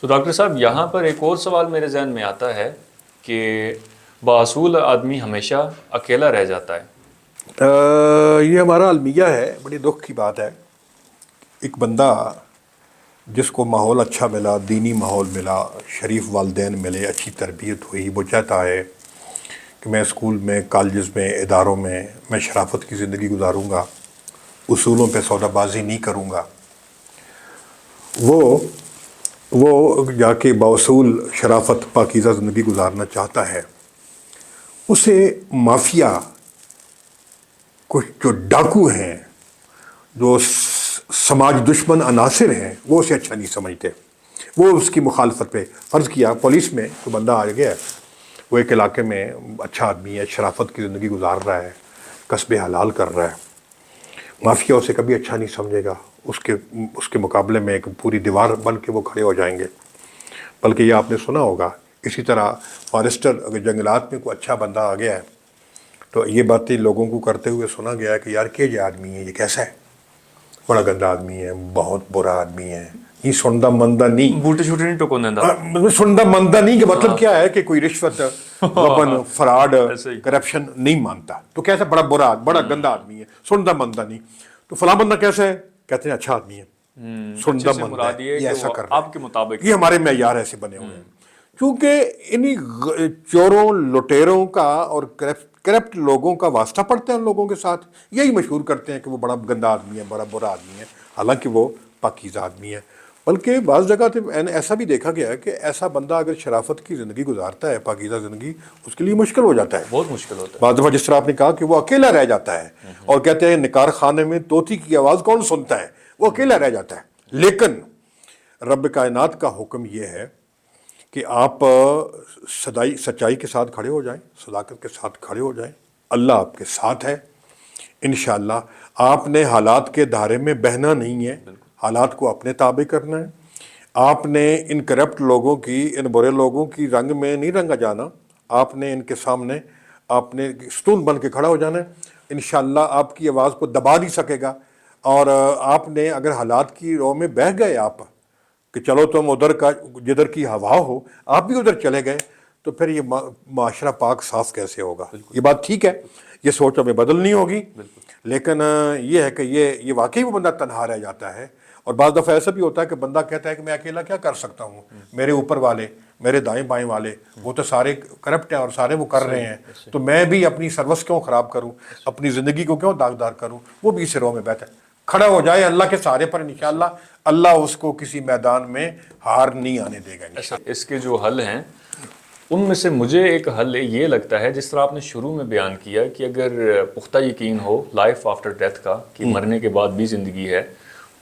تو ڈاکٹر صاحب یہاں پر ایک اور سوال میرے ذہن میں آتا ہے کہ باصول آدمی ہمیشہ اکیلا رہ جاتا ہے. یہ ہمارا المیہ ہے. بڑی دکھ کی بات ہے. ایک بندہ جس کو ماحول اچھا ملا، دینی ماحول ملا، شریف والدین ملے، اچھی تربیت ہوئی، وہ چاہتا ہے کہ میں اسکول میں، کالجز میں، اداروں میں شرافت کی زندگی گزاروں گا، اصولوں پہ سودا بازی نہیں کروں گا. وہ جا کے باصول شرافت پاکیزہ زندگی گزارنا چاہتا ہے. اسے مافیا، کچھ جو ڈاکو ہیں، جو سماج دشمن عناصر ہیں، وہ اسے اچھا نہیں سمجھتے. وہ اس کی مخالفت پہ فرض کیا پولیس میں تو بندہ آ گیا ہے، وہ ایک علاقے میں اچھا آدمی ہے، شرافت کی زندگی گزار رہا ہے، کسب حلال کر رہا ہے. مافیا اسے کبھی اچھا نہیں سمجھے گا. اس کے مقابلے میں ایک پوری دیوار بن کے وہ کھڑے ہو جائیں گے. بلکہ یہ آپ نے سنا ہوگا، اسی طرح فارسٹر، اگر جنگلات میں کوئی اچھا بندہ آ گیا ہے تو یہ باتیں لوگوں کو کرتے ہوئے سنا گیا ہے کہ یار کہ یہ آدمی ہے، یہ کیسا ہے، بڑا گندا آدمی ہے، بہت برا آدمی ہے. یہ سندا مندہ نہیں، بوٹے چھوٹے نہیں ٹوکون دینا. سندا مندہ نہیں، کہ مطلب کیا ہے کہ کوئی رشوت، غبن، فراڈ، ایسے ہی. کرپشن نہیں مانتا. تو کیسا بڑا گندا آدمی ہے، سندا مندہ نہیں. تو فلاں بندہ کیسا ہے؟ کہتے ہیں اچھا آدمی ہے، سندا سے مندہ مراد ہے، یہ یہ کہ ایسا وہ کر رہا آپ کے ہے. مطابق یہ ہمارے معیار ایسے بنے ہوئے ہیں. کیونکہ انہی چوروں، لٹیروں کا اور کرپٹ لوگوں کا واسطہ پڑتے ہیں ان لوگوں کے ساتھ. یہی مشہور کرتے ہیں کہ وہ بڑا گندا آدمی ہے، بڑا برا آدمی ہے، حالانکہ وہ پاکیزہ آدمی ہے. بلکہ بعض جگہ ایسا بھی دیکھا گیا ہے کہ ایسا بندہ اگر شرافت کی زندگی گزارتا ہے، پاکیزہ زندگی، اس کے لیے مشکل ہو جاتا ہے. بہت مشکل ہوتا ہے. بعض دفعہ جس طرح آپ نے کہا کہ وہ اکیلا رہ جاتا ہے، اور کہتے ہیں نکار خانے میں طوطی کی آواز کون سنتا ہے؟ وہ اکیلا رہ جاتا ہے. لیکن رب کائنات کا حکم یہ ہے کہ آپ سچائی کے ساتھ کھڑے ہو جائیں، صداقت کے ساتھ کھڑے ہو جائیں. اللہ آپ کے ساتھ ہے انشاءاللہ. آپ نے حالات کے دھارے میں بہنا نہیں ہے، حالات کو اپنے تابع کرنا ہے. آپ نے ان کرپٹ لوگوں کی، ان برے لوگوں کی رنگ میں نہیں رنگا جانا. آپ نے ان کے سامنے، آپ نے ستون بن کے کھڑا ہو جانا ہے. انشاءاللہ آپ کی آواز کو دبا نہیں سکے گا. اور آپ نے اگر حالات کی رو میں بہہ گئے آپ کہ چلو تم ادھر کا، جدھر کی ہوا ہو آپ بھی ادھر چلے گئے، تو پھر یہ معاشرہ پاک صاف کیسے ہوگا؟ یہ بات ٹھیک ہے، یہ سوچ ہمیں بدلنی ہوگی. لیکن یہ ہے کہ یہ واقعی وہ بندہ تنہا رہ جاتا ہے. اور بعض دفعہ ایسا بھی ہوتا ہے کہ بندہ کہتا ہے کہ میں اکیلا کیا کر سکتا ہوں، میرے اوپر والے، میرے دائیں بائیں والے، وہ تو سارے کرپٹ ہیں اور سارے وہ کر رہے ہیں، تو میں بھی اپنی سروس کیوں خراب کروں، اپنی زندگی کو کیوں داغدار کروں. وہ بھی اس رو میں بیٹھا ہے، کھڑا ہو جائے اللہ کے سہارے پر، انشاءاللہ اللہ اس کو کسی میدان میں ہار نہیں آنے دے گا. اس کے جو حل ہیں ان میں سے مجھے ایک حل یہ لگتا ہے، جس طرح آپ نے شروع میں بیان کیا کہ اگر پختہ یقین ہو لائف آفٹر ڈیتھ کا، کہ مرنے کے بعد بھی زندگی ہے،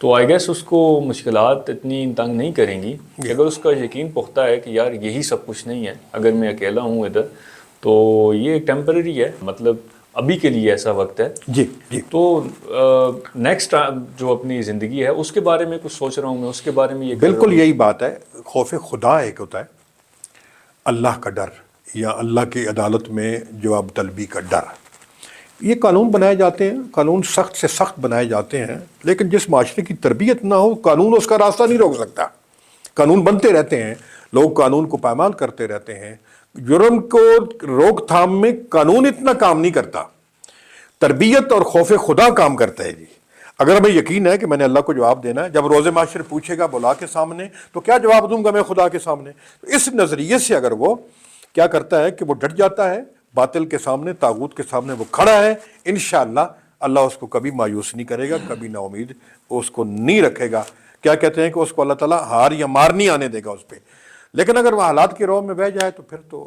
تو آئی گیس اس کو مشکلات اتنی تنگ نہیں کریں گی. کہ اگر اس کا یقین پختہ ہے کہ یار یہی سب کچھ نہیں ہے، اگر میں اکیلا ہوں ادھر، تو یہ ایک ٹیمپرری ہے، مطلب ابھی کے لیے ایسا وقت ہے. جی. تو نیکسٹ جو اپنی زندگی ہے اس کے بارے میں کچھ سوچ رہا ہوں میں، اس کے بارے میں یہ بالکل یہی بات ہے. خوف خدا ایک ہوتا ہے، اللہ کا ڈر، یا اللہ کی عدالت میں جواب طلبی کا ڈر. یہ قانون بنائے جاتے ہیں، قانون سخت سے سخت بنائے جاتے ہیں، لیکن جس معاشرے کی تربیت نہ ہو، قانون اس کا راستہ نہیں روک سکتا. قانون بنتے رہتے ہیں، لوگ قانون کو پامال کرتے رہتے ہیں. جرم کو روک تھام میں قانون اتنا کام نہیں کرتا، تربیت اور خوف خدا کام کرتا ہے. جی اگر ہمیں یقین ہے کہ میں نے اللہ کو جواب دینا ہے، جب روز محشر پوچھے گا بلا کے سامنے، تو کیا جواب دوں گا میں خدا کے سامنے؟ تو اس نظریے سے اگر وہ کیا کرتا ہے کہ وہ ڈٹ جاتا ہے باطل کے سامنے، طاغوت کے سامنے وہ کھڑا ہے، انشاءاللہ اللہ اس کو کبھی مایوس نہیں کرے گا، کبھی نا امید اس کو نہیں رکھے گا. کیا کہتے ہیں کہ اس کو اللہ تعالیٰ ہار یا مار نہیں آنے دے گا اس پہ. لیکن اگر وہ حالات کی رو میں بہ جائے تو پھر تو